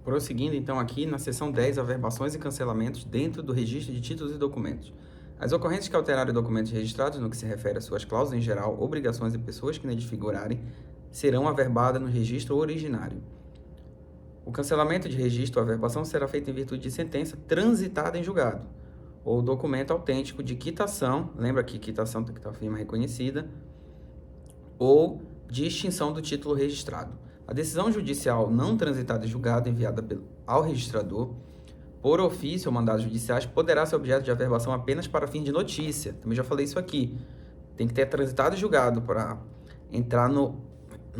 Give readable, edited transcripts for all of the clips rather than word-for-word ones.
Prosseguindo, então, aqui na seção 10, averbações e cancelamentos dentro do registro de títulos e documentos. As ocorrências que alterarem documentos registrados no que se refere às suas cláusulas em geral, obrigações e pessoas que neles figurarem, serão averbadas no registro originário. O cancelamento de registro ou averbação será feito em virtude de sentença transitada em julgado, ou documento autêntico de quitação, lembra que quitação tem que estar firma reconhecida, ou de extinção do título registrado. A decisão judicial não transitada em julgado enviada ao registrador, por ofício ou mandados judiciais, poderá ser objeto de averbação apenas para fim de notícia. Também já falei isso aqui. Tem que ter transitado em julgado para entrar no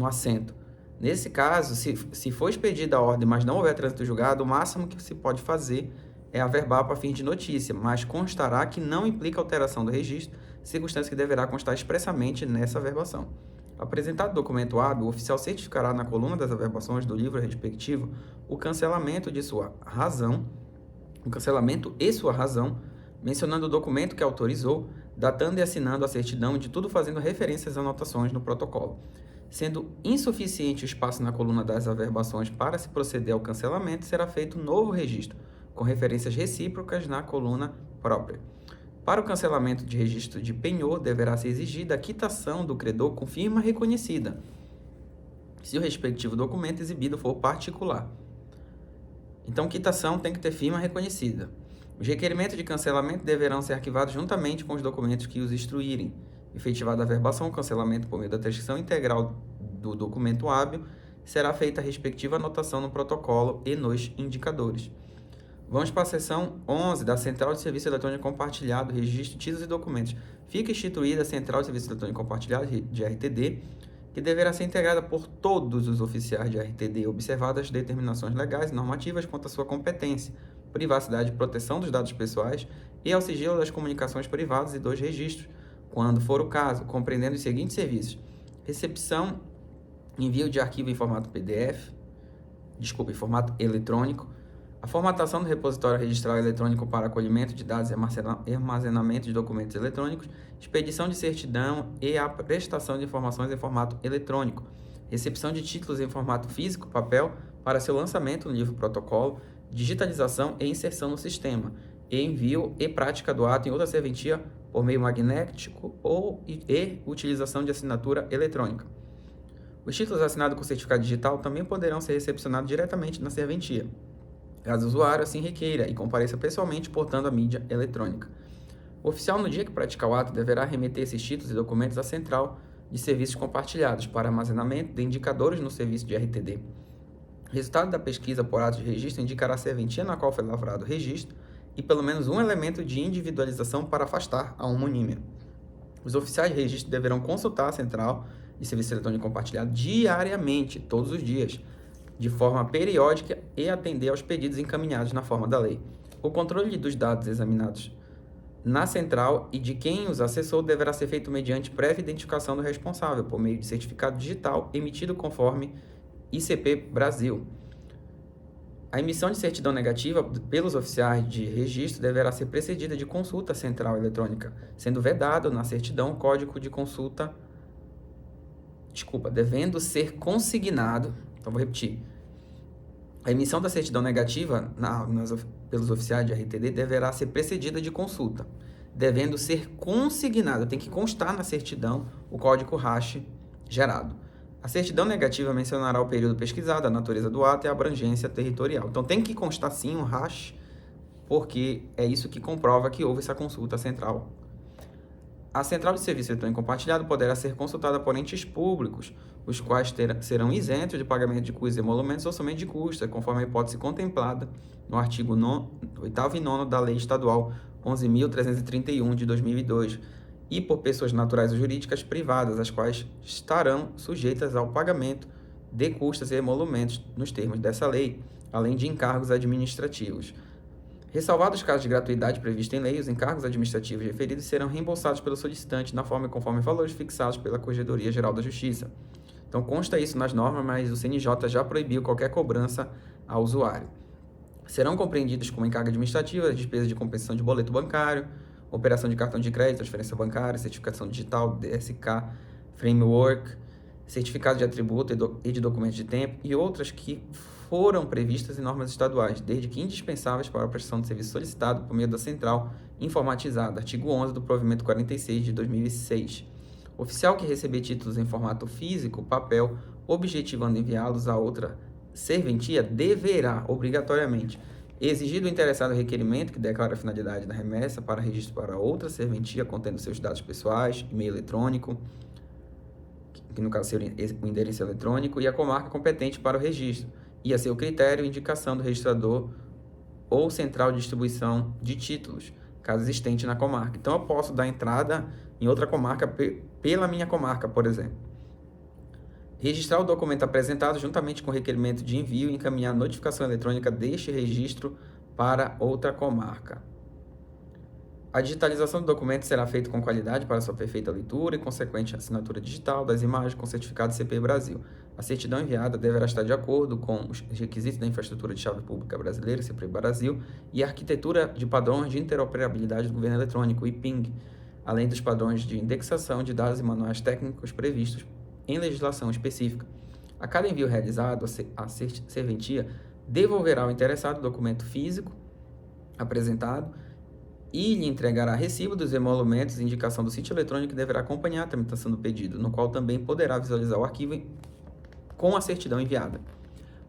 assento. Nesse caso, se for expedida a ordem, mas não houver trânsito julgado, o máximo que se pode fazer é averbar para fim de notícia, mas constará que não implica alteração do registro, circunstância que deverá constar expressamente nessa averbação. Apresentado o documento hábil, o oficial certificará na coluna das averbações do livro respectivo o cancelamento e sua razão, mencionando o documento que autorizou, datando e assinando a certidão, de tudo fazendo referências às anotações no protocolo. Sendo insuficiente o espaço na coluna das averbações para se proceder ao cancelamento, será feito um novo registro, com referências recíprocas na coluna própria. Para o cancelamento de registro de penhor, deverá ser exigida a quitação do credor com firma reconhecida, se o respectivo documento exibido for particular. Então, quitação tem que ter firma reconhecida. Os requerimentos de cancelamento deverão ser arquivados juntamente com os documentos que os instruírem. Efetivada a averbação ou cancelamento por meio da transcrição integral do documento hábil, será feita a respectiva anotação no protocolo e nos indicadores. Vamos para a seção 11 da Central de Serviço Eletrônico Compartilhado, Registro de Títulos e Documentos. Fica instituída a Central de Serviço Eletrônico Compartilhado, de RTD, que deverá ser integrada por todos os oficiais de RTD, observadas as determinações legais e normativas quanto à sua competência, privacidade e proteção dos dados pessoais e ao sigilo das comunicações privadas e dos registros, quando for o caso, compreendendo os seguintes serviços: recepção, envio de arquivo em formato em formato eletrônico, a formatação do repositório registral eletrônico para acolhimento de dados e armazenamento de documentos eletrônicos, expedição de certidão e a prestação de informações em formato eletrônico, recepção de títulos em formato físico, papel, para seu lançamento no livro protocolo, digitalização e inserção no sistema, e envio e prática do ato em outra serventia por meio magnético e utilização de assinatura eletrônica. Os títulos assinados com certificado digital também poderão ser recepcionados diretamente na serventia, caso o usuário assim requeira e compareça pessoalmente portando a mídia eletrônica. O oficial, no dia que praticar o ato, deverá remeter esses títulos e documentos à Central de Serviços Compartilhados para armazenamento de indicadores no serviço de RTD. O resultado da pesquisa por ato de registro indicará a serventia na qual foi lavrado o registro e pelo menos um elemento de individualização para afastar a homonímia. Os oficiais de registro deverão consultar a Central de Serviço Eletrônico Compartilhado diariamente, todos os dias, de forma periódica e atender aos pedidos encaminhados na forma da lei. O controle dos dados examinados na central e de quem os acessou deverá ser feito mediante prévia identificação do responsável, por meio de certificado digital emitido conforme ICP Brasil. A emissão de certidão negativa pelos oficiais de registro deverá ser precedida de consulta central eletrônica, sendo vedado na certidão o código de consulta, devendo ser consignado, então vou repetir, a emissão da certidão negativa pelos oficiais de RTD deverá ser precedida de consulta, devendo ser consignado, tem que constar na certidão o código hash gerado. A certidão negativa mencionará o período pesquisado, a natureza do ato e a abrangência territorial. Então tem que constar sim o hash, porque é isso que comprova que houve essa consulta central. A Central de Serviço Eletrônico Compartilhado poderá ser consultada por entes públicos, os quais serão isentos de pagamento de custos e emolumentos ou somente de custas, conforme a hipótese contemplada no artigo 8º e 9º da Lei Estadual 11.331 de 2002, e por pessoas naturais ou jurídicas privadas, as quais estarão sujeitas ao pagamento de custas e emolumentos nos termos dessa lei, além de encargos administrativos. Ressalvados os casos de gratuidade previstos em lei, os encargos administrativos referidos serão reembolsados pelo solicitante na forma e conforme valores fixados pela Corregedoria Geral da Justiça. Então, consta isso nas normas, mas o CNJ já proibiu qualquer cobrança ao usuário. Serão compreendidos como encargo administrativo as despesas de compensação de boleto bancário, operação de cartão de crédito, transferência bancária, certificação digital, DSK, framework, certificado de atributo e de documento de tempo e outras que foram previstas em normas estaduais, desde que indispensáveis para a prestação de serviço solicitado por meio da central informatizada, artigo 11 do Provimento 46 de 2006. Oficial que receber títulos em formato físico, papel, objetivando enviá-los a outra serventia, deverá, obrigatoriamente, exigir do interessado requerimento que declara a finalidade da remessa para registro para outra serventia contendo seus dados pessoais, e-mail eletrônico, que no caso seria o endereço eletrônico, e a comarca competente para o registro, e a seu critério, indicação do registrador ou central de distribuição de títulos, caso existente na comarca. Então, eu posso dar entrada em outra comarca pela minha comarca, por exemplo. Registrar o documento apresentado juntamente com o requerimento de envio e encaminhar a notificação eletrônica deste registro para outra comarca. A digitalização do documento será feita com qualidade para sua perfeita leitura e consequente assinatura digital das imagens com certificado CPI Brasil. A certidão enviada deverá estar de acordo com os requisitos da infraestrutura de chave pública brasileira, CPI Brasil, e a arquitetura de padrões de interoperabilidade do governo eletrônico, IPING, além dos padrões de indexação de dados e manuais técnicos previstos em legislação específica. A cada envio realizado, a serventia devolverá ao interessado o documento físico apresentado e lhe entregará recibo dos emolumentos e indicação do sítio eletrônico que deverá acompanhar a tramitação do pedido, no qual também poderá visualizar o arquivo com a certidão enviada.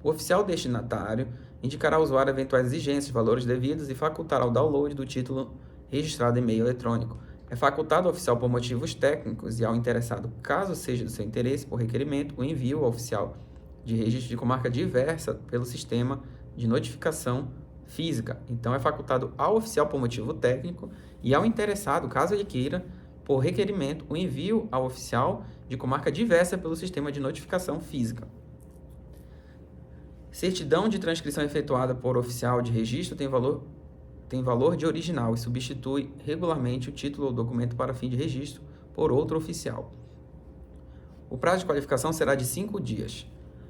O oficial destinatário indicará ao usuário eventuais exigências, valores devidos e facultará o download do título registrado em meio eletrônico. É facultado ao oficial por motivos técnicos e ao interessado, caso seja do seu interesse, por requerimento, o envio ao oficial de registro de comarca diversa pelo sistema de notificação física. Então, é facultado ao oficial por motivo técnico e ao interessado, caso ele queira, por requerimento, o envio ao oficial de comarca diversa pelo sistema de notificação física. Certidão de transcrição efetuada por oficial de registro tem valor de original e substitui regularmente o título ou documento para fim de registro por outro oficial. O prazo de qualificação será de 5 dias.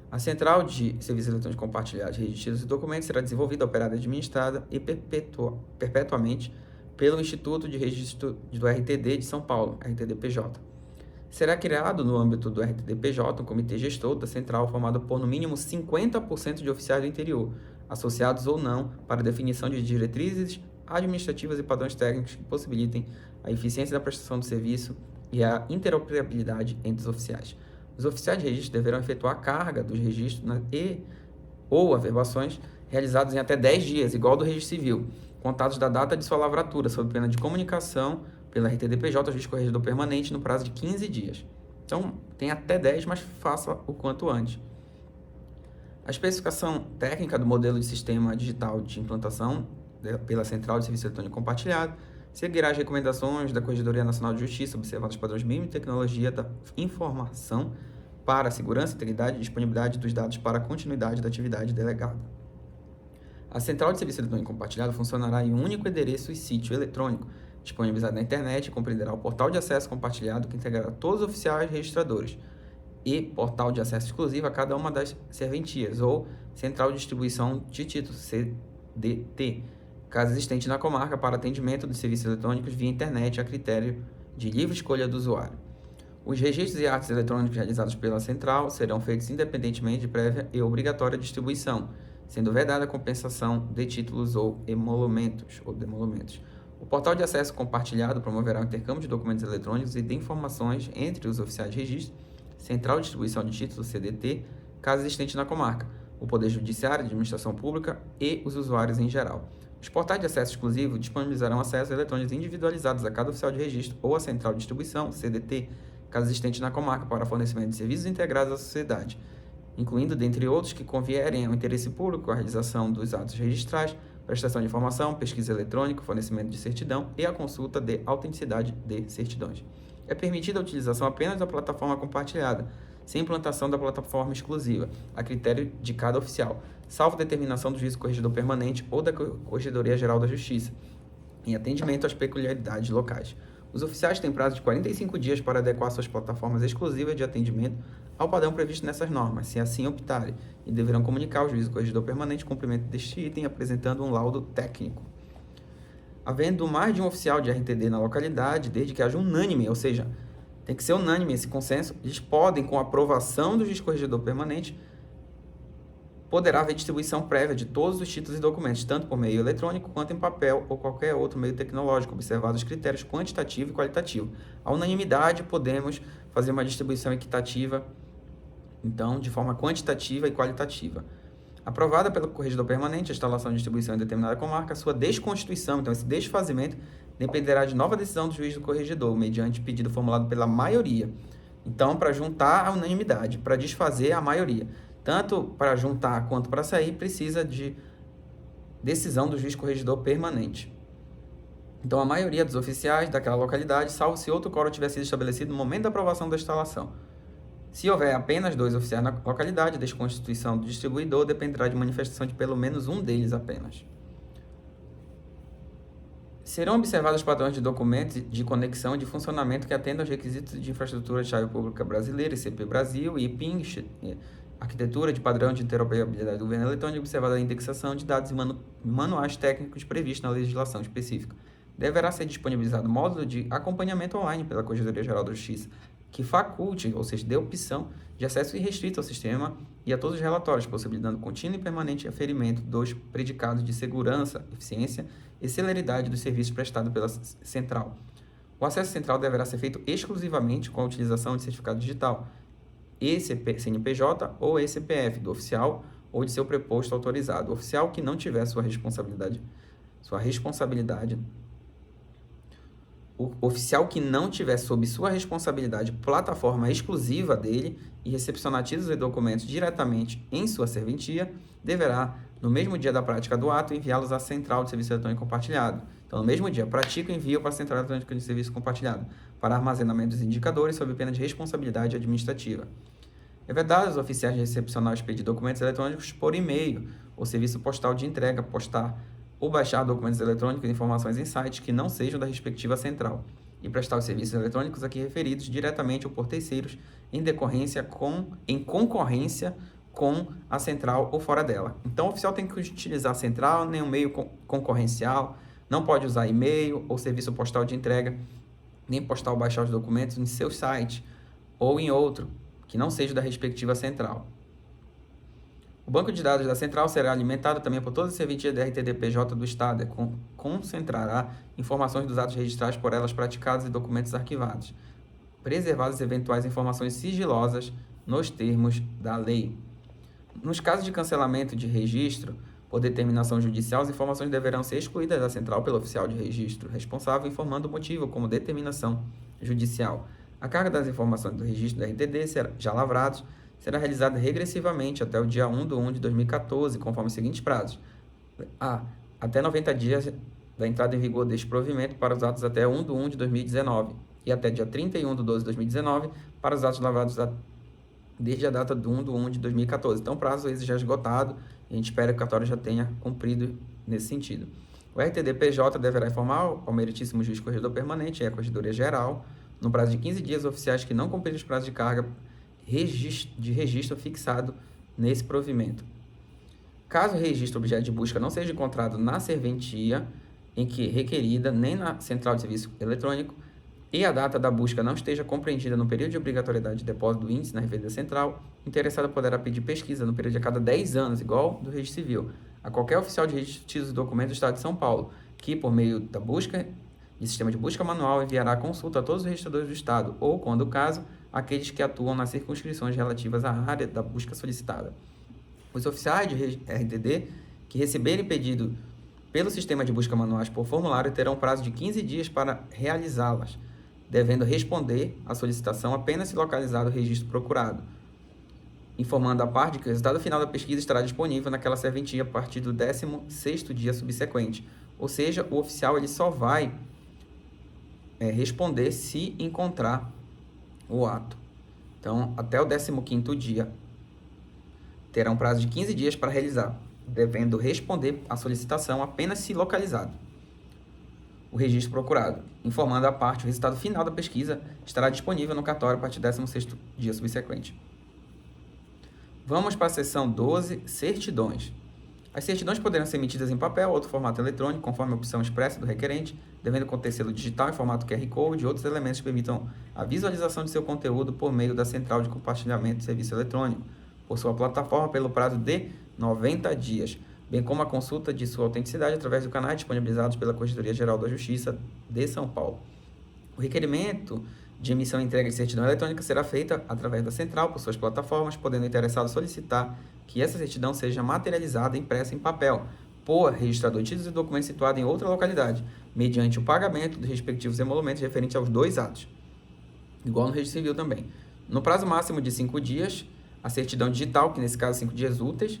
A Central de Serviços Eletrônicos Compartilhados de Registros e Documentos será desenvolvida, operada e administrada e perpetuamente pelo Instituto de Registro do RTD de São Paulo, RTD-PJ. Será criado no âmbito do RTD-PJ um comitê gestor da Central formado por no mínimo 50% de oficiais do interior, associados ou não, para definição de diretrizes administrativas e padrões técnicos que possibilitem a eficiência da prestação do serviço e a interoperabilidade entre os oficiais. Os oficiais de registro deverão efetuar a carga dos registros ou averbações realizados em até 10 dias, igual ao do registro civil, contados da data de sua lavratura, sob pena de comunicação pela RTD-PJ ao juiz corregedor permanente no prazo de 15 dias. Então, tem até 10, mas faça o quanto antes. A especificação técnica do modelo de sistema digital de implantação pela Central de Serviço Eletrônico Compartilhado seguirá as recomendações da Corregedoria Nacional de Justiça, observando os padrões mínimos de tecnologia da informação para a segurança, integridade e disponibilidade dos dados para a continuidade da atividade delegada. A Central de Serviço Eletrônico Compartilhado funcionará em um único endereço e sítio eletrônico, disponibilizado na internet, e compreenderá o portal de acesso compartilhado que integrará todos os oficiais registradores e portal de acesso exclusivo a cada uma das serventias ou Central de Distribuição de Títulos, CDT, caso existente na comarca, para atendimento dos serviços eletrônicos via internet a critério de livre escolha do usuário. Os registros e atos eletrônicos realizados pela Central serão feitos independentemente de prévia e obrigatória distribuição, sendo vedada a compensação de títulos ou demolumentos. O portal de acesso compartilhado promoverá o intercâmbio de documentos eletrônicos e de informações entre os oficiais de registro, Central de Distribuição de Títulos, CDT, caso existente na comarca, o Poder Judiciário, a Administração Pública e os usuários em geral. Os portais de acesso exclusivo disponibilizarão acessos eletrônicos individualizados a cada oficial de registro ou a Central de Distribuição, CDT, caso existente na comarca, para fornecimento de serviços integrados à sociedade, incluindo, dentre outros, que convierem ao interesse público a realização dos atos registrais, prestação de informação, pesquisa eletrônica, fornecimento de certidão e a consulta de autenticidade de certidões. É permitida a utilização apenas da plataforma compartilhada, sem implantação da plataforma exclusiva, a critério de cada oficial, salvo determinação do juiz corregedor permanente ou da Corregedoria Geral da Justiça, em atendimento às peculiaridades locais. Os oficiais têm prazo de 45 dias para adequar suas plataformas exclusivas de atendimento ao padrão previsto nessas normas, se assim optarem, e deverão comunicar ao juiz corregedor permanente o cumprimento deste item apresentando um laudo técnico. Havendo mais de um oficial de RTD na localidade, desde que haja unânime, ou seja, tem que ser unânime esse consenso, eles podem, com aprovação do juiz corregedor permanente, poderá haver distribuição prévia de todos os títulos e documentos, tanto por meio eletrônico quanto em papel ou qualquer outro meio tecnológico, observados os critérios quantitativo e qualitativo. A unanimidade, podemos fazer uma distribuição equitativa, então, de forma quantitativa e qualitativa. Aprovada pelo corregedor permanente, a instalação de distribuição em determinada comarca, sua desconstituição, então esse desfazimento, dependerá de nova decisão do juiz do corregedor, mediante pedido formulado pela maioria. Então, para juntar a unanimidade, para desfazer a maioria. Tanto para juntar quanto para sair, precisa de decisão do juiz corregedor permanente. Então, a maioria dos oficiais daquela localidade, salvo se outro quórum tiver sido estabelecido no momento da aprovação da instalação. Se houver apenas 2 oficiais na localidade, a desconstituição do distribuidor dependerá de manifestação de pelo menos um deles apenas. Serão observados padrões de documentos de conexão e de funcionamento que atendam aos requisitos de infraestrutura de chave pública brasileira, ICP Brasil, e IPIN, arquitetura de padrão de interoperabilidade do governo eletrônico, observada a indexação de dados e manuais técnicos previstos na legislação específica. Deverá ser disponibilizado módulo de acompanhamento online pela Corregedoria-Geral da Justiça, que faculte, ou seja, dê opção de acesso irrestrito ao sistema e a todos os relatórios, possibilitando contínuo e permanente aferimento dos predicados de segurança, eficiência e celeridade dos serviços prestados pela central. O acesso central deverá ser feito exclusivamente com a utilização de certificado digital, CNPJ ou CPF do oficial ou de seu preposto autorizado. O oficial que não tiver o oficial que não tiver sob sua responsabilidade plataforma exclusiva dele e recepcionar títulos e documentos diretamente em sua serventia, deverá, no mesmo dia da prática do ato, enviá-los à Central de Serviço Eletrônico Compartilhado. Então, no mesmo dia, pratica o envio para a Central Eletrônica de Serviço Compartilhado, para armazenamento dos indicadores sob pena de responsabilidade administrativa. É vedado aos oficiais de recepcionar os pedidos de documentos eletrônicos por e-mail ou serviço postal de entrega, postar ou baixar documentos eletrônicos e informações em sites que não sejam da respectiva central, e prestar os serviços eletrônicos aqui referidos diretamente ou por terceiros em concorrência com a central ou fora dela. Então, o oficial tem que utilizar a central, nenhum meio concorrencial, não pode usar e-mail ou serviço postal de entrega, nem postar ou baixar os documentos em seu site ou em outro, que não seja da respectiva central. O banco de dados da central será alimentado também por todas as serventias da RTD-PJ do Estado, concentrará informações dos atos registrados por elas praticados e documentos arquivados, preservadas eventuais informações sigilosas nos termos da lei. Nos casos de cancelamento de registro por determinação judicial, as informações deverão ser excluídas da central pelo oficial de registro responsável, informando o motivo como determinação judicial. A carga das informações do registro da RTD já lavrados será realizada regressivamente até o dia 1/1 de 2014, conforme os seguintes prazos. Até 90 dias da entrada em vigor deste provimento para os atos até 1/1 de 2019 e até dia 31/12 de 2019 para os atos lavrados desde a data do 1/1 de 2014. Então, prazo esse já esgotado e a gente espera que o cartório já tenha cumprido nesse sentido. O RTD-PJ deverá informar ao meritíssimo juiz corregedor permanente e à Corregedoria Geral, no prazo de 15 dias, oficiais que não cumprirem os prazos de carga de registro fixado nesse provimento. Caso o registro objeto de busca não seja encontrado na serventia em que requerida, nem na central de serviço eletrônico, e a data da busca não esteja compreendida no período de obrigatoriedade de depósito do índice na referência central, o interessado poderá pedir pesquisa no período de a cada 10 anos, igual do registro civil, a qualquer oficial de registro de títulos e documentos do Estado de São Paulo, que, por meio da busca de sistema de busca manual, enviará consulta a todos os registradores do Estado, ou, quando o caso, aqueles que atuam nas circunscrições relativas à área da busca solicitada. Os oficiais de RTD que receberem pedido pelo sistema de busca manuais por formulário terão prazo de 15 dias para realizá-las, devendo responder à solicitação apenas se localizado o registro procurado, informando a parte que o resultado final da pesquisa estará disponível naquela serventia a partir do 16º dia subsequente. Ou seja, o oficial ele só vai responder se encontrar o ato. Então, até o 15º dia, terá um prazo de 15 dias para realizar, devendo responder à solicitação apenas se localizado o registro procurado, informando a parte o resultado final da pesquisa estará disponível no cartório a partir do 16º dia subsequente. Vamos para a seção 12, certidões. As certidões poderão ser emitidas em papel ou outro formato eletrônico, conforme a opção expressa do requerente, devendo conter selo digital em formato QR Code e outros elementos que permitam a visualização de seu conteúdo por meio da central de compartilhamento de serviço eletrônico, por sua plataforma, pelo prazo de 90 dias, bem como a consulta de sua autenticidade através do canais disponibilizados pela Corregedoria Geral da Justiça de São Paulo. O requerimento de emissão e entrega de certidão eletrônica será feita através da central por suas plataformas, podendo o interessado solicitar que essa certidão seja materializada e impressa em papel por registrador de títulos e documentos situado em outra localidade, mediante o pagamento dos respectivos emolumentos referentes aos 2 atos, igual no registro civil também. No prazo máximo de 5 dias, a certidão digital, que nesse caso 5 dias úteis,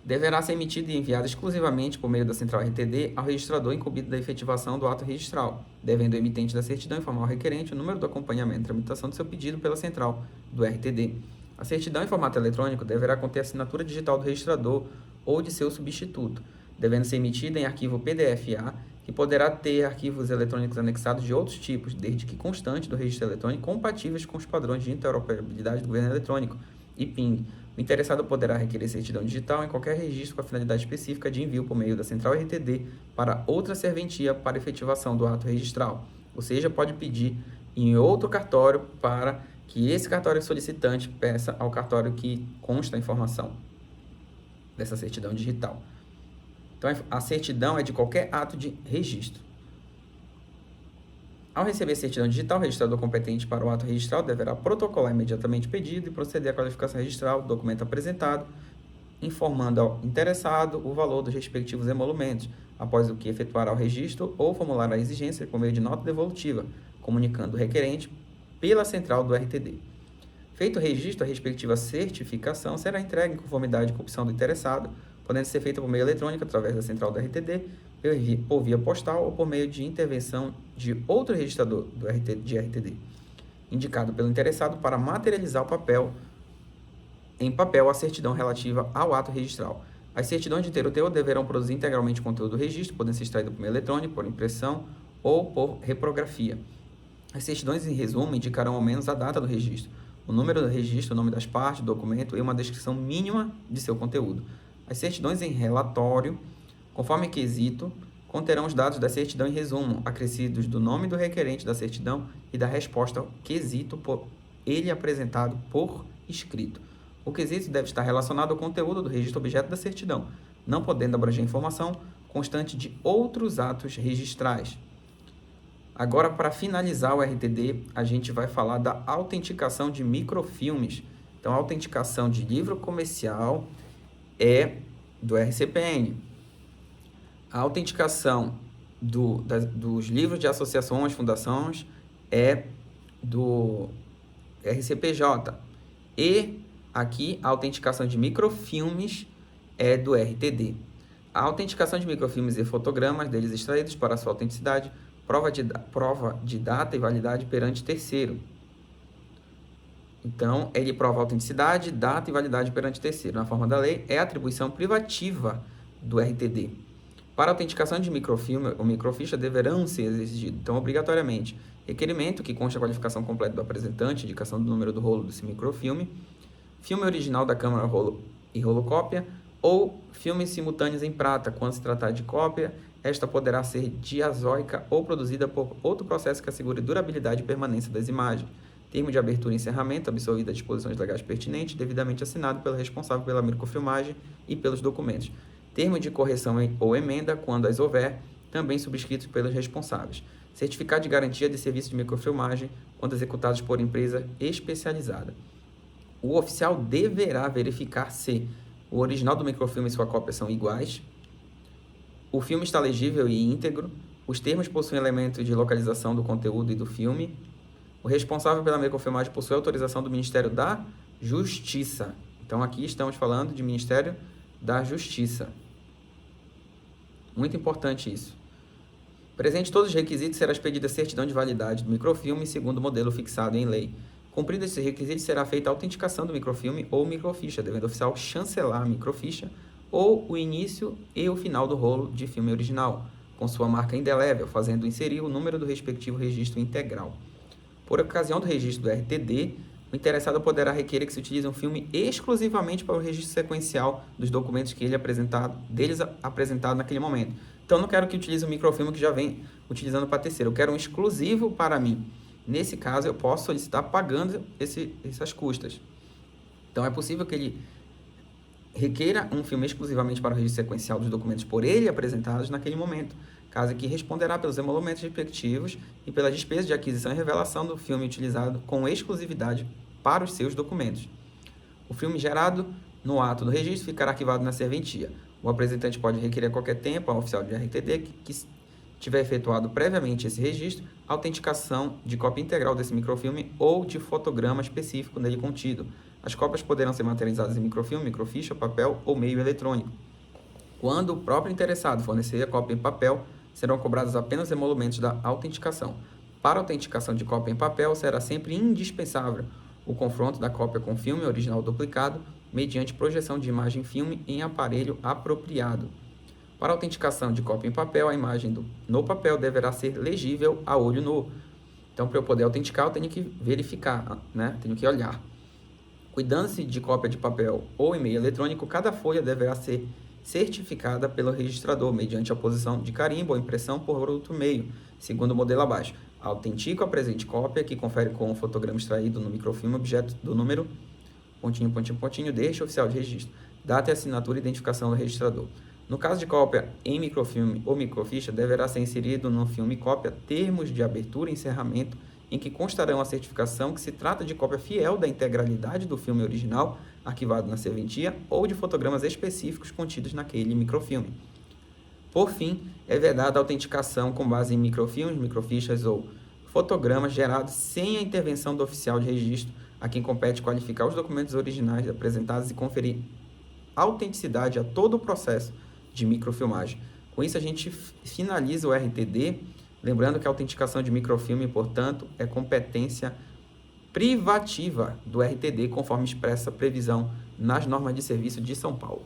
deverá ser emitida e enviada exclusivamente por meio da central RTD ao registrador incumbido da efetivação do ato registral, devendo o emitente da certidão informar ao requerente o número do acompanhamento e tramitação do seu pedido pela central do RTD. A certidão em formato eletrônico deverá conter a assinatura digital do registrador ou de seu substituto, devendo ser emitida em arquivo PDF-A, que poderá ter arquivos eletrônicos anexados de outros tipos, desde que constantes do registro eletrônico compatíveis com os padrões de interoperabilidade do governo eletrônico, IPING. O interessado poderá requerer certidão digital em qualquer registro com a finalidade específica de envio por meio da central RTD para outra serventia para efetivação do ato registral, ou seja, pode pedir em outro cartório para que esse cartório solicitante peça ao cartório que consta a informação dessa certidão digital. Então, a certidão é de qualquer ato de registro. Ao receber a certidão digital, o registrador competente para o ato registral deverá protocolar imediatamente o pedido e proceder à qualificação registral do documento apresentado, informando ao interessado o valor dos respectivos emolumentos, após o que efetuará o registro ou formular a exigência por meio de nota devolutiva, comunicando o requerente pela central do RTD. Feito o registro, a respectiva certificação será entregue em conformidade com a opção do interessado, podendo ser feita por meio eletrônico através da central do RTD, por via postal ou por meio de intervenção de outro registrador de RTD, indicado pelo interessado para materializar em papel a certidão relativa ao ato registral. As certidões de inteiro teor deverão produzir integralmente o conteúdo do registro, podendo ser extraído por meio eletrônico, por impressão ou por reprografia. As certidões, em resumo, indicarão ao menos a data do registro, o número do registro, o nome das partes, do documento e uma descrição mínima de seu conteúdo. As certidões em relatório, conforme quesito, conterão os dados da certidão em resumo, acrescidos do nome do requerente da certidão e da resposta ao quesito por ele apresentado por escrito. O quesito deve estar relacionado ao conteúdo do registro objeto da certidão, não podendo abranger informação constante de outros atos registrais. Agora, para finalizar o RTD, a gente vai falar da autenticação de microfilmes. Então, a autenticação de livro comercial é do RCPN. A autenticação dos livros de associações, fundações, é do RCPJ. E aqui, a autenticação de microfilmes é do RTD. A autenticação de microfilmes e fotogramas deles extraídos para sua autenticidade, prova de data e validade perante terceiro. Então, ele prova a autenticidade, data e validade perante terceiro. Na forma da lei, é atribuição privativa do RTD. Para a autenticação de microfilme ou microficha deverão ser exigidos, então, obrigatoriamente, requerimento que conste a qualificação completa do apresentante, indicação do número do rolo desse microfilme, filme original da câmara rolo e rolocópia, ou filmes simultâneos em prata. Quando se tratar de cópia, esta poderá ser diazóica ou produzida por outro processo que assegure durabilidade e permanência das imagens. Termo de abertura e encerramento, absolvido às disposições legais pertinentes, devidamente assinado pelo responsável pela microfilmagem e pelos documentos. Termo de correção ou emenda, quando as houver, também subscritos pelos responsáveis. Certificado de garantia de serviço de microfilmagem, quando executados por empresa especializada. O oficial deverá verificar se o original do microfilme e sua cópia são iguais, o filme está legível e íntegro, os termos possuem elementos de localização do conteúdo e do filme, o responsável pela microfilmagem possui autorização do Ministério da Justiça. Então, aqui estamos falando de Ministério da Justiça. Muito importante isso. Presente todos os requisitos, será expedida a certidão de validade do microfilme segundo o modelo fixado em lei. Cumpridos esses requisitos, será feita a autenticação do microfilme ou microficha, devendo o oficial chancelar a microficha ou o início e o final do rolo de filme original, com sua marca indelével, fazendo inserir o número do respectivo registro integral. Por ocasião do registro do RTD, o interessado poderá requerer que se utilize um filme exclusivamente para o registro sequencial dos documentos que deles apresentado naquele momento. Então, eu não quero que utilize um microfilme que já vem utilizando para terceiro, eu quero um exclusivo para mim. Nesse caso, eu posso solicitar pagando essas custas. Então, é possível que ele requeira um filme exclusivamente para o registro sequencial dos documentos por ele apresentados naquele momento, caso que responderá pelos emolumentos respectivos e pelas despesas de aquisição e revelação do filme utilizado com exclusividade para os seus documentos. O filme gerado no ato do registro ficará arquivado na serventia. O apresentante pode requerer a qualquer tempo ao oficial de RTD que tiver efetuado previamente esse registro, autenticação de cópia integral desse microfilme ou de fotograma específico nele contido. As cópias poderão ser materializadas em microfilme, microficha, papel ou meio eletrônico. Quando o próprio interessado fornecer a cópia em papel, serão cobrados apenas emolumentos da autenticação. Para a autenticação de cópia em papel, será sempre indispensável o confronto da cópia com o filme original duplicado, mediante projeção de imagem-filme em aparelho apropriado. Para a autenticação de cópia em papel, a imagem no papel deverá ser legível a olho nu. Então, para eu poder autenticar, eu tenho que verificar, né? Tenho que olhar. Cuidando-se de cópia de papel ou e-mail eletrônico, cada folha deverá ser certificada pelo registrador, mediante a posição de carimbo ou impressão por outro meio, segundo o modelo abaixo. Autentico a presente cópia, que confere com o fotograma extraído no microfilme objeto do número, pontinho, pontinho, pontinho, deste oficial de registro. Data e assinatura e identificação do registrador. No caso de cópia em microfilme ou microficha, deverá ser inserido no filme cópia termos de abertura e encerramento, em que constarão a certificação que se trata de cópia fiel da integralidade do filme original, arquivado na serventia, ou de fotogramas específicos contidos naquele microfilme. Por fim, é vedada a autenticação com base em microfilmes, microfichas ou fotogramas gerados sem a intervenção do oficial de registro, a quem compete qualificar os documentos originais apresentados e conferir autenticidade a todo o processo de microfilmagem. Com isso, a gente finaliza o RTD, lembrando que a autenticação de microfilme, portanto, é competência privativa do RTD, conforme expressa a previsão nas normas de serviço de São Paulo.